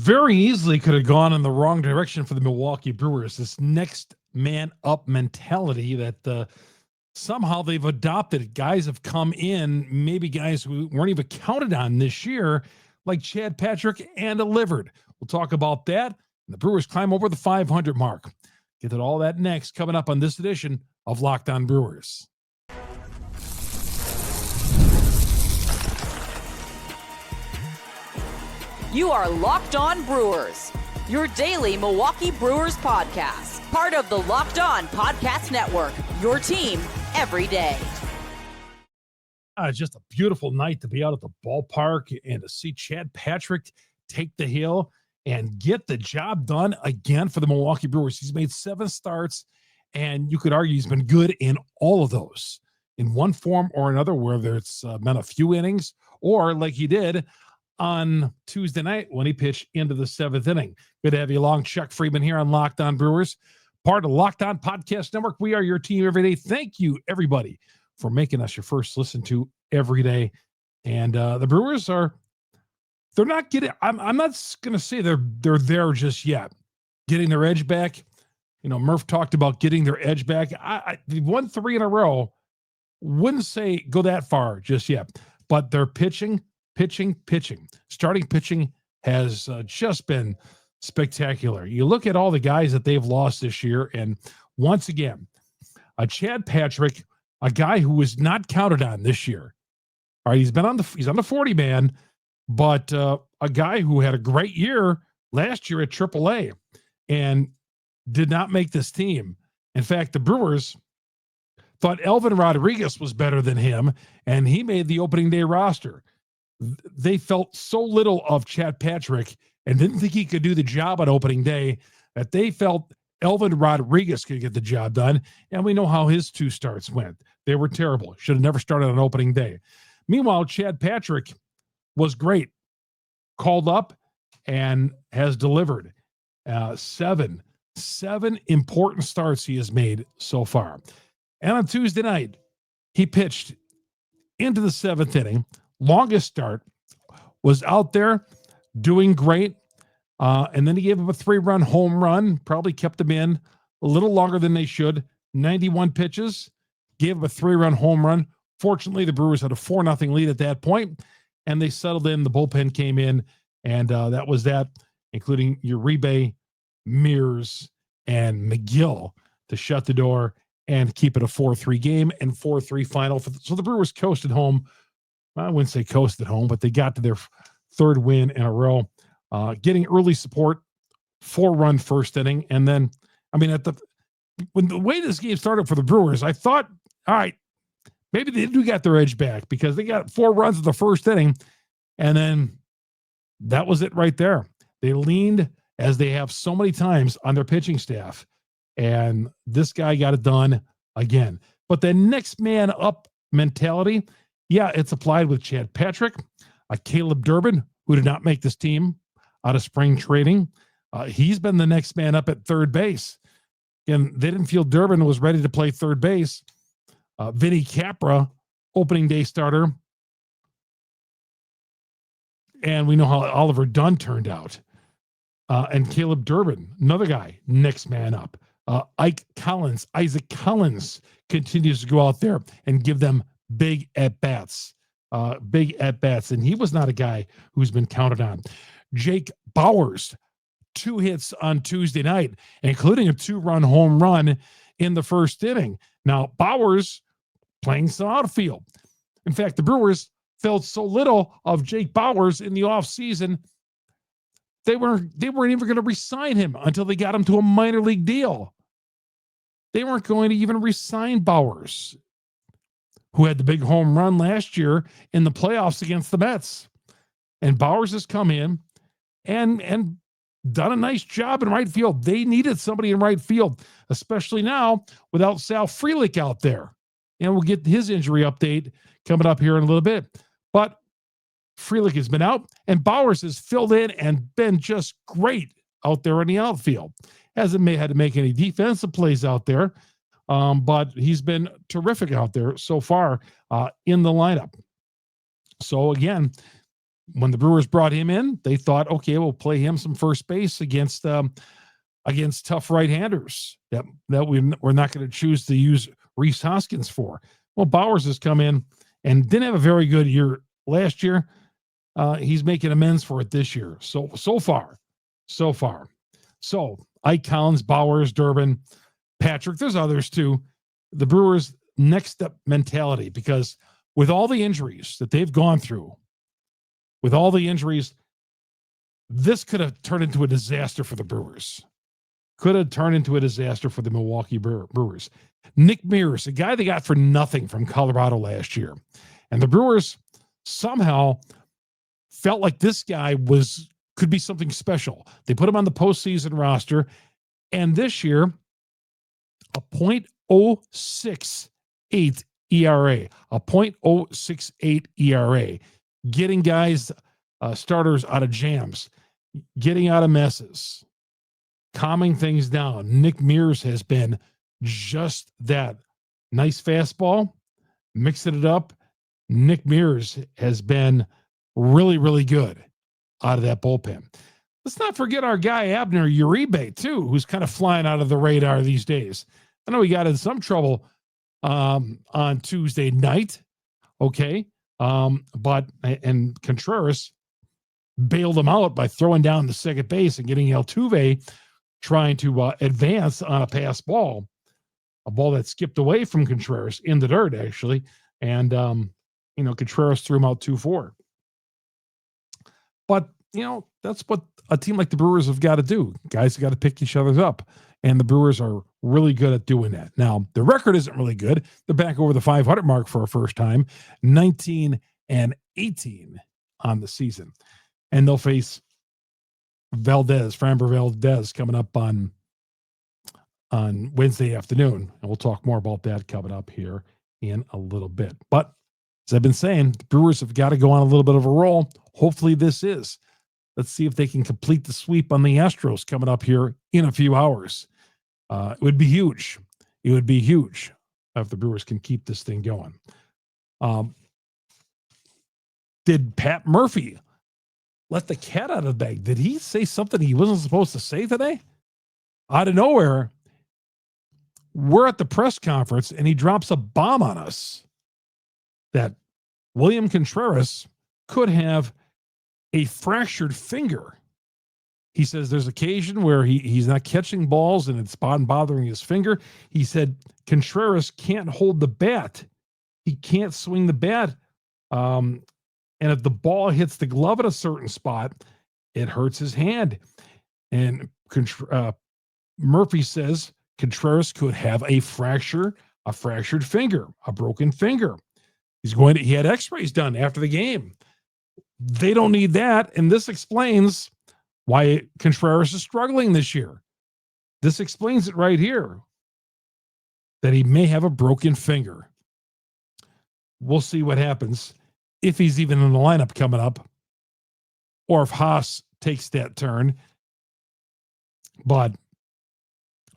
very easily could have gone in the wrong direction for the Milwaukee Brewers. This next man up mentality that somehow they've adopted. Guys have come in, maybe guys who weren't even counted on this year, like Chad Patrick, and delivered. We'll talk about that. The Brewers climb over the 500 mark. Get to all that next, coming up on this edition of Locked On Brewers. You are Locked On Brewers, your daily Milwaukee Brewers podcast. Part of the Locked On Podcast Network, your team every day. It's just a beautiful night to be out at the ballpark and to see Chad Patrick take the hill and get the job done again for the Milwaukee Brewers. He's made 7 starts, and you could argue he's been good in all of those in one form or another, whether it's been a few innings or like he did on Tuesday night when he pitched into the 7th inning. Good to have you along. Chuck Freeman here on Locked On Brewers, part of the Locked On Podcast Network. We are your team every day. Thank you, everybody, for making us your first listen to every day. And the Brewers they're not getting, I'm not going to say they're there just yet, getting their edge back. You know, Murph talked about getting their edge back. They won 3 in a row. Wouldn't say go that far just yet, but they're pitching. Starting pitching has just been spectacular. You look at all the guys that they've lost this year, and once again, Chad Patrick, a guy who was not counted on this year. All right, he's on the 40-man, but a guy who had a great year last year at AAA and did not make this team. In fact, the Brewers thought Elvin Rodriguez was better than him, and he made the opening day roster. They felt so little of Chad Patrick and didn't think he could do the job on opening day that they felt Elvin Rodriguez could get the job done. And we know how his 2 starts went. They were terrible. Should have never started on opening day. Meanwhile, Chad Patrick was great. Called up and has delivered 7 important starts he has made so far. And on Tuesday night, he pitched into the 7th inning. Longest start, was out there doing great. And then he gave him a 3-run home run, probably kept him in a little longer than they should. 91 pitches, gave him a 3-run home run. Fortunately, the Brewers had a 4-0 lead at that point, and they settled in. The bullpen came in, and that was that, including Yuribe, Mears, and McGill to shut the door and keep it a 4-3 game and 4-3 final. So the Brewers coasted home. I wouldn't say coasted home, but they got to their 3rd win in a row, getting early support, 4-run first inning. And then, I mean, when the way this game started for the Brewers, I thought, all right, maybe they do got their edge back because they got 4 runs in the first inning. And then that was it right there. They leaned, as they have so many times, on their pitching staff. And this guy got it done again. But the next man up mentality, yeah, it's applied with Chad Patrick, Caleb Durbin, who did not make this team out of spring training. He's been the next man up at 3rd base. And they didn't feel Durbin was ready to play 3rd base. Vinny Capra, opening day starter. And we know how Oliver Dunn turned out. And Caleb Durbin, another guy, next man up. Isaac Collins continues to go out there and give them big at-bats. And he was not a guy who's been counted on. Jake Bowers, 2 hits on Tuesday night, including a 2-run home run in the 1st inning. Now, Bowers playing some outfield. In fact, the Brewers felt so little of Jake Bowers in the offseason, they weren't even going to re-sign him until they got him to a minor league deal. They weren't going to even re-sign Bowers, who had the big home run last year in the playoffs against the Mets. And Bowers has come in and done a nice job in right field. They needed somebody in right field, especially now without Sal Frelick out there. And we'll get his injury update coming up here in a little bit. But Frelick has been out, and Bowers has filled in and been just great out there in the outfield. Hasn't had to make any defensive plays out there, but he's been terrific out there so far in the lineup. So again, when the Brewers brought him in, they thought, okay, we'll play him some first base against tough right-handers that we're not going to choose to use Rhys Hoskins for. Well, Bowers has come in and didn't have a very good year last year. He's making amends for it this year. So far. So Ike Collins, Bowers, Durbin, Patrick, there's others too. The Brewers' next step mentality, because with all the injuries that they've gone through, this could have turned into a disaster for the Brewers. Could have turned into a disaster for the Milwaukee Brewers. Nick Mears, a guy they got for nothing from Colorado last year. And the Brewers somehow felt like this guy could be something special. They put him on the postseason roster. And this year, a .068 ERA. A .068 ERA. Getting guys, starters out of jams. Getting out of messes. Calming things down. Nick Mears has been just that. Nice fastball. Mixing it up. Nick Mears has been really, really good out of that bullpen. Let's not forget our guy, Abner Yuribe, too, who's kind of flying out of the radar these days. I know he got in some trouble on Tuesday night. Okay. But Contrarus bailed him out by throwing down the second base and getting Altuve trying to advance on a pass ball, a ball that skipped away from Contreras in the dirt, actually. And, Contreras threw him out 2-4. But, that's what a team like the Brewers have got to do. Guys have got to pick each other up. And the Brewers are really good at doing that. Now, the record isn't really good. They're back over the 500 mark for a first time, 19-18 on the season. And they'll face Framber Valdez coming up on Wednesday afternoon. And we'll talk more about that coming up here in a little bit. But as I've been saying, the Brewers have got to go on a little bit of a roll. Hopefully this is. Let's see if they can complete the sweep on the Astros coming up here in a few hours. It would be huge. It would be huge if the Brewers can keep this thing going. Did Pat Murphy let the cat out of the bag? Did he say something he wasn't supposed to say today? Out of nowhere, we're at the press conference and he drops a bomb on us that William Contreras could have a fractured finger. He says there's occasion where he's not catching balls and it's bothering his finger. He said Contreras can't hold the bat. He can't swing the bat. And if the ball hits the glove at a certain spot, it hurts his hand. And Murphy says Contreras could have a fractured finger, a broken finger. He had x-rays done after the game. They don't need that. And this explains why Contrarus is struggling this year. This explains it right here, that he may have a broken finger. We'll see what happens if he's even in the lineup coming up, or if Haas takes that turn. But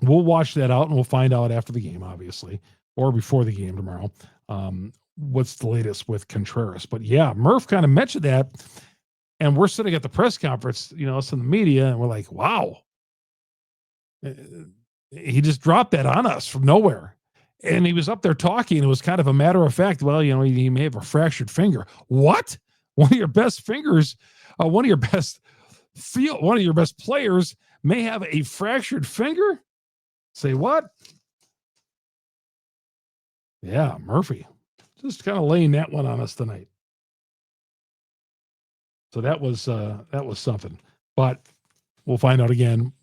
we'll watch that out and we'll find out after the game, obviously, or before the game tomorrow. What's the latest with Contreras? But yeah, Murph kind of mentioned that, and we're sitting at the press conference, us in the media, and we're like, wow, he just dropped that on us from nowhere. And he was up there talking. It was kind of a matter of fact. Well, he may have a fractured finger. What? One of your best fingers, one of your best players may have a fractured finger? Say what? Yeah, Murphy. Just kind of laying that one on us tonight. So that was something. But we'll find out again.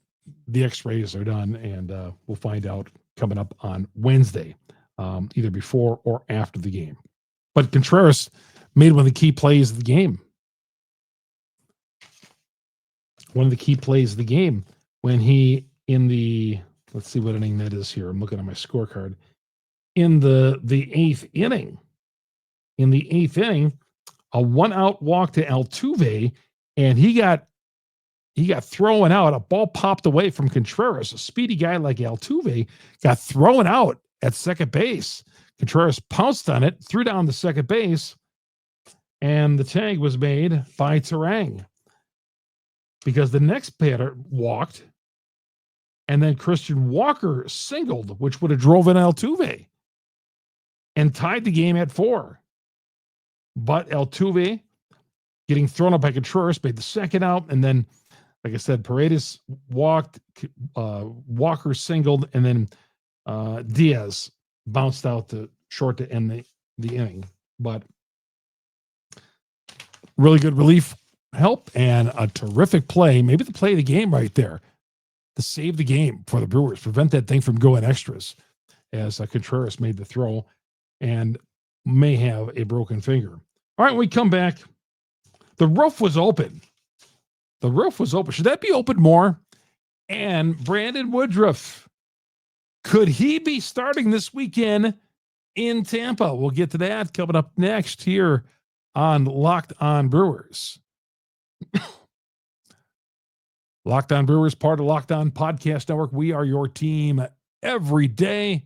The x-rays are done, and we'll find out coming up on Wednesday, either before or after the game. But Contreras made one of the key plays of the game. One of the key plays of the game when he, let's see what inning that is here. I'm looking at my scorecard. In the eighth inning, a 1-out walk to Altuve, and he got thrown out. A ball popped away from Contreras. A speedy guy like Altuve got thrown out at second base. Contreras pounced on it, threw down to second base, And the tag was made by Terang because the next batter walked, and then Christian Walker singled, which would have drove in Altuve and tied the game at 4. But Altuve, getting thrown up by Contrarus, made the second out, and then, like I said, Paredes walked, Walker singled, and then Diaz bounced out to short to end the inning. But really good relief help and a terrific play, maybe the play of the game right there, to save the game for the Brewers, prevent that thing from going extras, as Contreras made the throw and may have a broken finger. All right, when we come back, the roof was open. The roof was open. Should that be open more? And Brandon Woodruff, could he be starting this weekend in Tampa? We'll get to that coming up next here on Locked On Brewers. Locked On Brewers, part of Locked On Podcast Network. We are your team every day.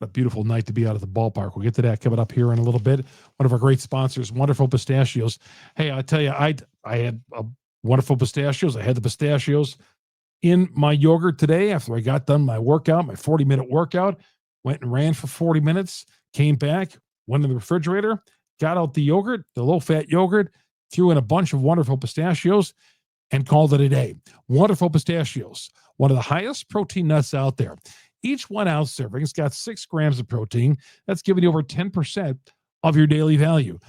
A beautiful night to be out at the ballpark. We'll get to that coming up here in a little bit. One of our great sponsors, Wonderful Pistachios. Hey, I tell you, I had Wonderful Pistachios. I had the pistachios in my yogurt today after I got done my workout, my 40-minute workout. Went and ran for 40 minutes, came back, went in the refrigerator, got out the yogurt, the low-fat yogurt, threw in a bunch of Wonderful Pistachios, and called it a day. Wonderful Pistachios, one of the highest protein nuts out there. Each 1 ounce serving has got 6 grams of protein. That's giving you over 10% of your daily value.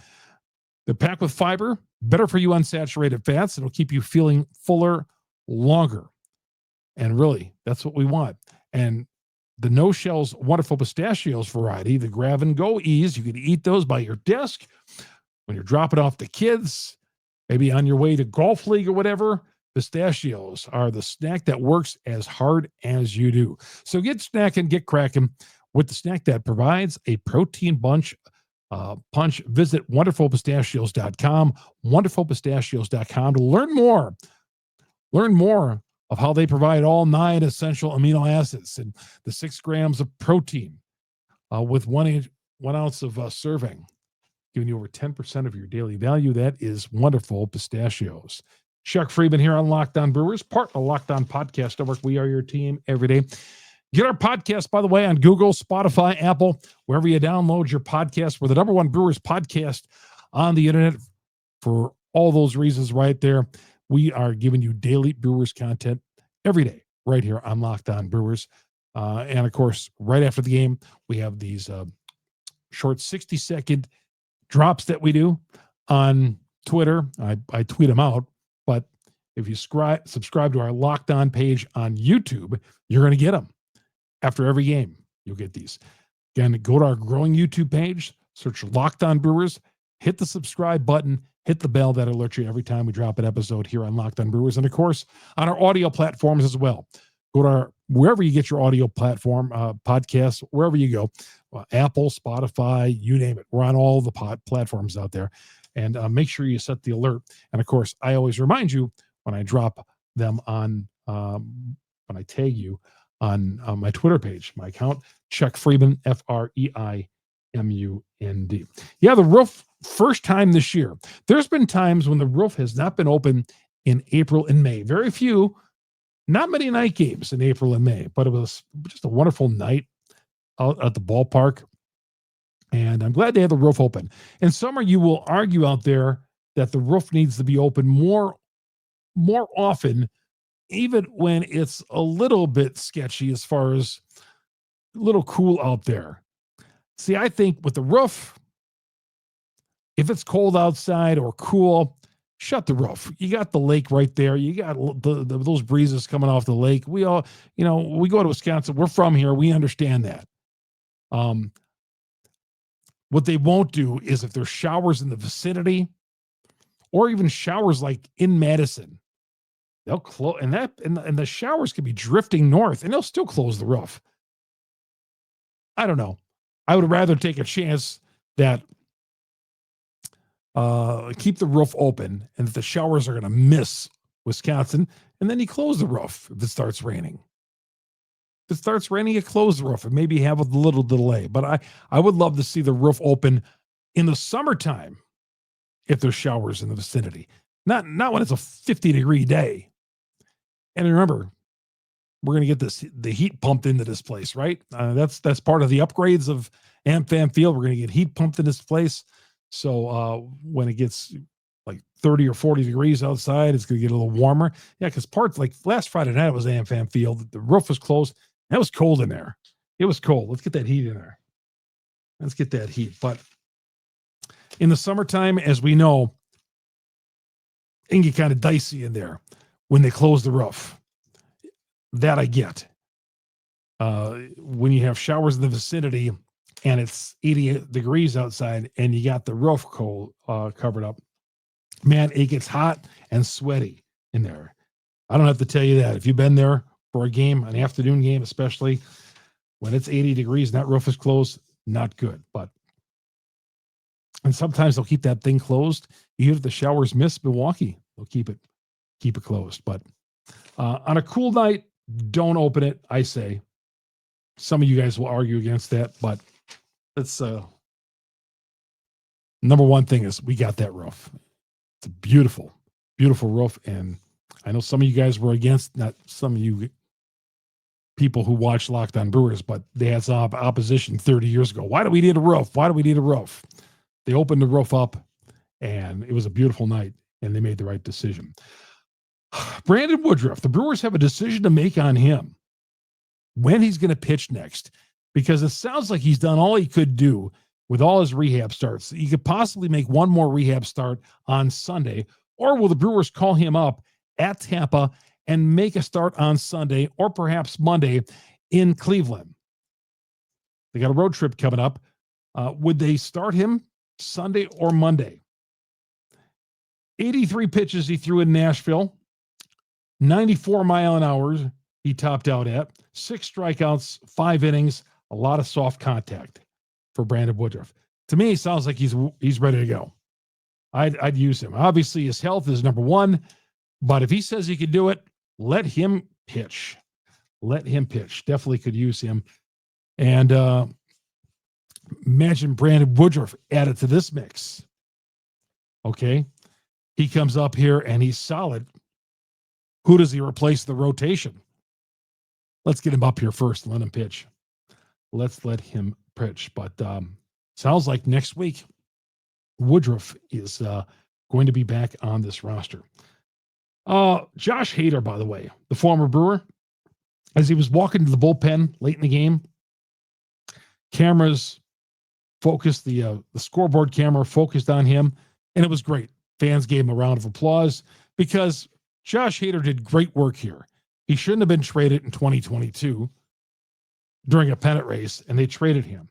They're packed with fiber, better for you unsaturated fats. It'll keep you feeling fuller longer. And really, that's what we want. And the No Shells Wonderful Pistachios variety, the grab and go ease, you can eat those by your desk when you're dropping off the kids, maybe on your way to golf league or whatever. Pistachios are the snack that works as hard as you do. So get snackin', get crackin' with the snack that provides a protein punch. Visit wonderfulpistachios.com, wonderfulpistachios.com to learn more. Learn more of how they provide all 9 essential amino acids and the 6 grams of protein with 1 ounce of serving, giving you over 10% of your daily value. That is Wonderful Pistachios. Chuck Freeman here on Locked On Brewers, part of Locked On Podcast Network. We are your team every day. Get our podcast, by the way, on Google, Spotify, Apple, wherever you download your podcast. We're the #1 Brewers podcast on the internet for all those reasons right there. We are giving you daily Brewers content every day right here on Locked On Brewers. And, of course, right after the game, we have these short 60-second drops that we do on Twitter. I tweet them out. But if you subscribe to our Locked On page on YouTube, you're going to get them. After every game, you'll get these. Again, go to our growing YouTube page, search Locked On Brewers, hit the subscribe button, hit the bell that alerts you every time we drop an episode here on Locked On Brewers. And, of course, on our audio platforms as well. Go to wherever you get your audio platform, podcasts, wherever you go, Apple, Spotify, you name it. We're on all the platforms out there. And make sure you set the alert. And, of course, I always remind you when I drop them on, when I tag you on my Twitter page, my account, Chuck Freeman, FREIMUND. Yeah, the roof, first time this year. There's been times when the roof has not been open in April and May. Very few, not many night games in April and May, but it was just a wonderful night out at the ballpark. And I'm glad they had the roof open. In summer, you will argue out there that the roof needs to be open more often, even when it's a little bit sketchy as far as a little cool out there. See, I think with the roof, if it's cold outside or cool, shut the roof. You got the lake right there. You got those breezes coming off the lake. We all, we go to Wisconsin. We're from here. We understand that. What they won't do is if there's showers in the vicinity or even showers like in Madison, they'll close, and the showers could be drifting north and they'll still close the roof. I don't know. I would rather take a chance that keep the roof open and that the showers are going to miss Wisconsin, and then you close the roof if it starts raining. If it starts raining, you close the roof and maybe have a little delay. But I would love to see the roof open in the summertime if there's showers in the vicinity. Not when it's a 50-degree day. And remember, we're going to get the heat pumped into this place, right? That's part of the upgrades of AmFam Field. We're going to get heat pumped in this place. So when it gets like 30 or 40 degrees outside, it's going to get a little warmer. Yeah, because parts like last Friday night, it was AmFam Field. The roof was closed. That was cold in there. It was cold. Let's get that heat in there. Let's get that heat. But in the summertime, as we know, it can get kind of dicey in there when they close the roof. That I get. When you have showers in the vicinity and it's 80 degrees outside and you got the roof covered up, man, it gets hot and sweaty in there. I don't have to tell you that. If you've been there for a game, an afternoon game, especially when it's 80 degrees and that roof is closed, not good. And sometimes they'll keep that thing closed. Even if the showers miss Milwaukee, they'll keep it closed. But on a cool night, don't open it, I say. Some of you guys will argue against that, but it's number one thing is we got that roof. It's a beautiful, beautiful roof. And I know some of you guys were against, not some of you people who watch Locked On Brewers, but they had some opposition 30 years ago. Why do we need a roof? Why do we need a roof? They opened the roof up, and it was a beautiful night, and they made the right decision. Brandon Woodruff, the Brewers have a decision to make on him when he's going to pitch next, because it sounds like he's done all he could do with all his rehab starts. He could possibly make one more rehab start on Sunday, or will the Brewers call him up at Tampa and make a start on Sunday or perhaps Monday in Cleveland? They got a road trip coming up. Would they start him Sunday or Monday? 83 pitches he threw in Nashville. 94 mile an hour he topped out at. 6 strikeouts, 5 innings, a lot of soft contact for Brandon Woodruff. To me, it sounds like he's ready to go. I'd use him. Obviously, his health is number one, but if he says he can do it, let him pitch. Let him pitch. Definitely could use him. And imagine Brandon Woodruff added to this mix. Okay. He comes up here and he's solid. Who does he replace the rotation? Let's get him up here first and let him pitch. Let's let him pitch. But sounds like next week, Woodruff is going to be back on this roster. Josh Hader, by the way, the former Brewer, as he was walking to the bullpen late in the game, cameras focused, the scoreboard camera focused on him, and it was great. Fans gave him a round of applause because Josh Hader did great work here. He shouldn't have been traded in 2022 during a pennant race, and they traded him.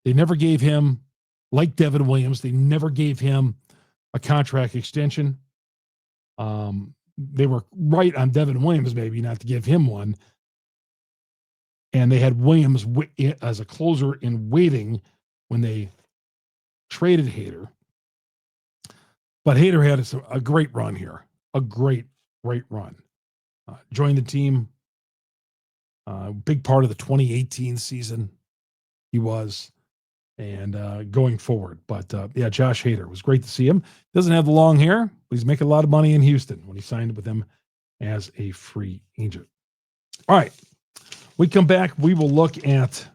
They never gave him, like Devin Williams, they never gave him a contract extension. They were right on Devin Williams, maybe not to give him one. And they had Williams as a closer in waiting when they traded Hader. But Hader had a great run here, a great run. Joined the team, big part of the 2018 season he was, and going forward. But yeah, Josh Hader, was great to see him. Doesn't have the long hair, but he's making a lot of money in Houston when he signed with them as a free agent. All right, we come back. We will look at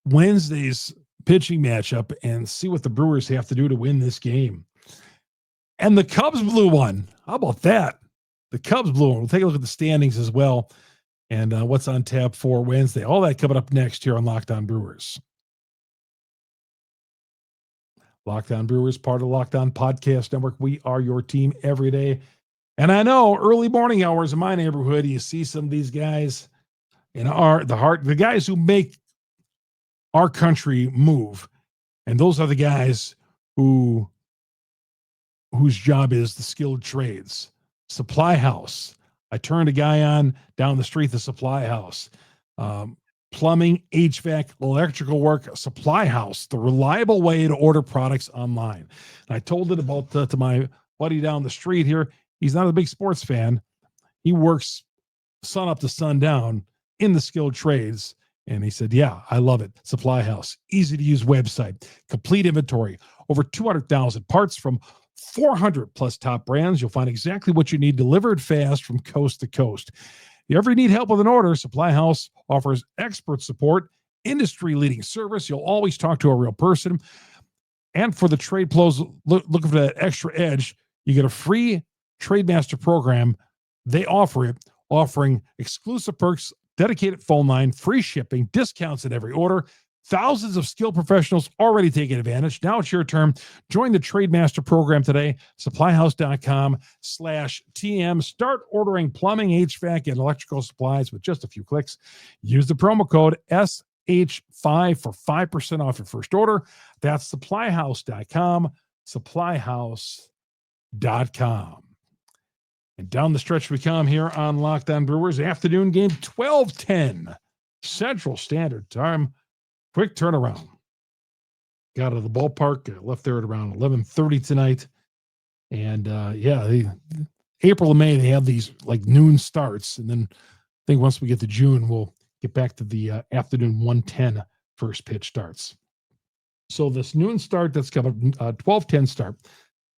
Wednesday's pitching matchup and see what the Brewers have to do to win this game. And the Cubs blew one. How about that? The Cubs blew one. We'll take a look at the standings as well and what's on tap for Wednesday. All that coming up next here on Locked On Brewers. Locked On Brewers, part of the Locked On Podcast Network. We are your team every day. And I know early morning hours in my neighborhood, you see some of these guys in the guys who make our country move. And those are the guys whose job is the skilled trades. Supply house. I turned a guy on down the street, the supply house. Plumbing, HVAC, electrical work, supply house, the reliable way to order products online. And I told it about to my buddy down the street here. He's not a big sports fan. He works sun up to sundown in the skilled trades, And he said, yeah, I love it. Supply House, easy to use website, complete inventory, over 200,000 parts from 400 plus top brands. You'll find exactly what you need delivered fast from coast to coast. If you ever need help with an order, Supply House offers expert support, industry-leading service. You'll always talk to a real person. And for the trade pros looking for that extra edge, you get a free Trademaster program. They offer it, offering exclusive perks, dedicated phone line, free shipping, discounts at every order. Thousands of skilled professionals already taking advantage. Now it's your turn. Join the Trademaster program today. Supplyhouse.com/TM. Start ordering plumbing, HVAC, and electrical supplies with just a few clicks. Use the promo code SH5 for 5% off your first order. That's supplyhouse.com. Supplyhouse.com. And down the stretch we come here on Locked On Brewers. Afternoon game, 12:10 Central Standard Time. Quick turnaround. Got out of the ballpark. Left there at around 11:30 tonight. And April and May, they have these like noon starts. And then I think once we get to June, we'll get back to the afternoon 1:10 first pitch starts. So this noon start that's coming, 12:10 start,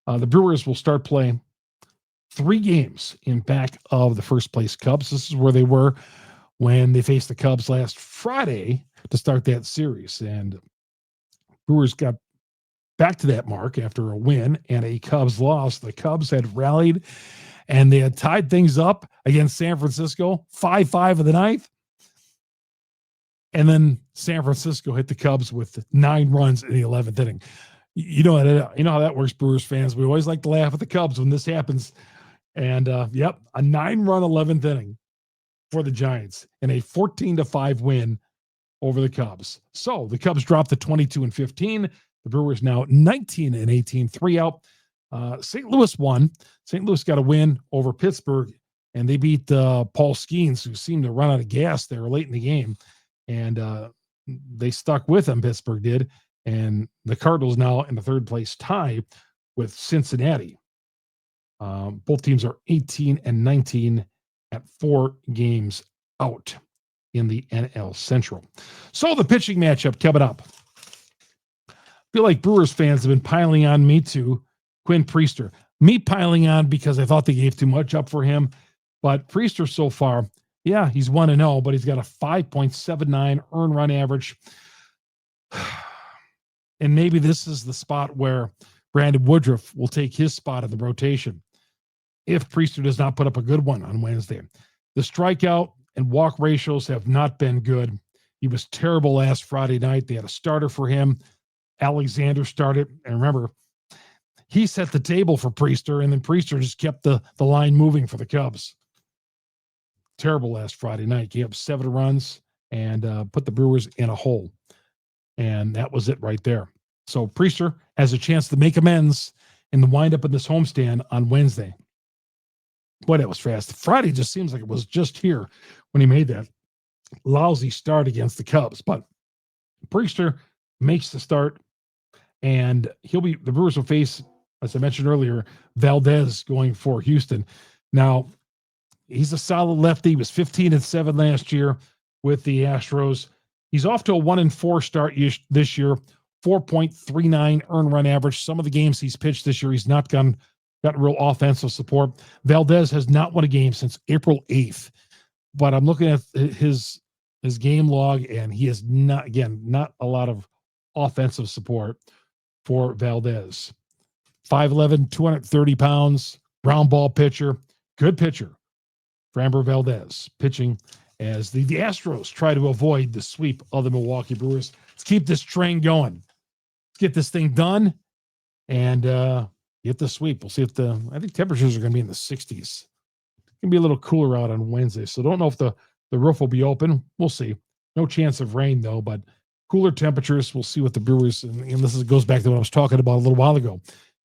the Brewers will start playing 3 games in back of the first place Cubs. This is where they were when they faced the Cubs last Friday to start that series. And Brewers got back to that mark after a win and a Cubs loss. The Cubs had rallied and they had tied things up against San Francisco, 5-5 of the ninth. And then San Francisco hit the Cubs with 9 runs in the 11th inning. You know how that works, Brewers fans. We always like to laugh at the Cubs when this happens. And a 9-run 11th inning for the Giants and a 14-5 win over the Cubs. So the Cubs dropped to 22-15. The Brewers now 19-18, 3 out. St. Louis won. St. Louis got a win over Pittsburgh, and they beat Paul Skeens, who seemed to run out of gas there late in the game. And they stuck with them, Pittsburgh did. And the Cardinals now in the third place tie with Cincinnati. Both teams are 18-19 at 4 games out in the NL Central. So the pitching matchup coming up. I feel like Brewers fans have been piling on me too. Quinn Priester. Me piling on because I thought they gave too much up for him. But Priester so far, yeah, he's 1-0, but he's got a 5.79 earned run average. And maybe this is the spot where Brandon Woodruff will take his spot in the rotation if Priester does not put up a good one on Wednesday. The strikeout and walk ratios have not been good. He was terrible last Friday night. They had a starter for him. Alexander started. And remember, he set the table for Priester, and then Priester just kept the line moving for the Cubs. Terrible last Friday night. He had 7 runs and put the Brewers in a hole. And that was it right there. So Priester has a chance to make amends in the windup in this homestand on Wednesday. Boy, that was fast. Friday just seems like it was just here when he made that lousy start against the Cubs. But Priester makes the start, and the Brewers will face, as I mentioned earlier, Valdez going for Houston. Now, he's a solid lefty. He was 15-7 last year with the Astros. He's off to a 1-4 start this year, 4.39 earned run average. Some of the games he's pitched this year, he's not gotten real offensive support. Valdez has not won a game since April 8th. But I'm looking at his game log, and he has not a lot of offensive support for Valdez. 5'11", 230 pounds, ground ball pitcher, good pitcher. Framber Valdez pitching as the Astros try to avoid the sweep of the Milwaukee Brewers. Let's keep this train going. Let's get this thing done and get the sweep. We'll see if I think temperatures are going to be in the 60s. It's going to be a little cooler out on Wednesday, so don't know if the roof will be open. We'll see. No chance of rain, though, but cooler temperatures. We'll see what the Brewers, and this goes back to what I was talking about a little while ago.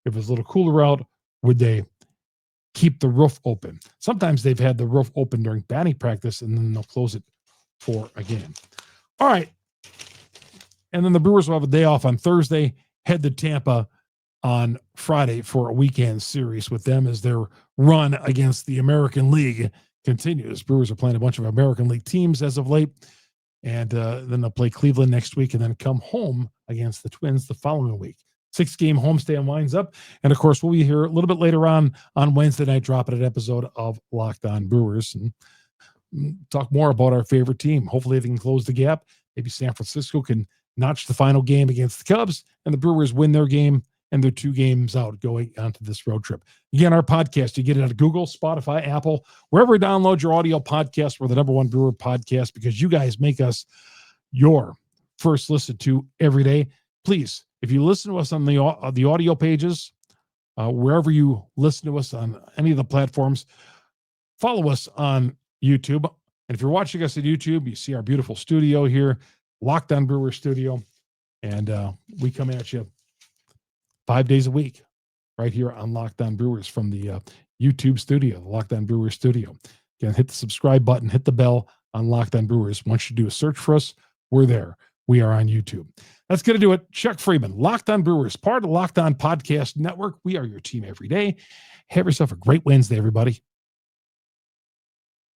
If it's a little cooler out, would they keep the roof open? Sometimes they've had the roof open during batting practice, and then they'll close it for a game. All right. And then the Brewers will have a day off on Thursday, head to Tampa on Friday for a weekend series with them as their run against the American League continues. Brewers are playing a bunch of American League teams as of late, And then they'll play Cleveland next week and then come home against the Twins the following week. 6-game homestand winds up. And, of course, we'll be here a little bit later on Wednesday night, dropping an episode of Locked On Brewers and talk more about our favorite team. Hopefully they can close the gap. Maybe San Francisco can notch the final game against the Cubs, and the Brewers win their game, and they're 2 games out going onto this road trip. Again, our podcast, you get it on Google, Spotify, Apple, wherever you download your audio podcast. We're the #1 Brewer podcast because you guys make us your first listen to every day. Please, if you listen to us on the audio pages, wherever you listen to us on any of the platforms, follow us on YouTube. And if you're watching us on YouTube, you see our beautiful studio here, Locked On Brewer Studio. And we come at you 5 days a week right here on Locked On Brewers from the YouTube studio, the Locked On Brewer Studio. Again, hit the subscribe button, hit the bell on Locked On Brewers. Once you do a search for us, we're there. We are on YouTube. That's going to do it. Chuck Freeman, Locked On Brewers, part of the Locked On Podcast Network. We are your team every day. Have yourself a great Wednesday, everybody.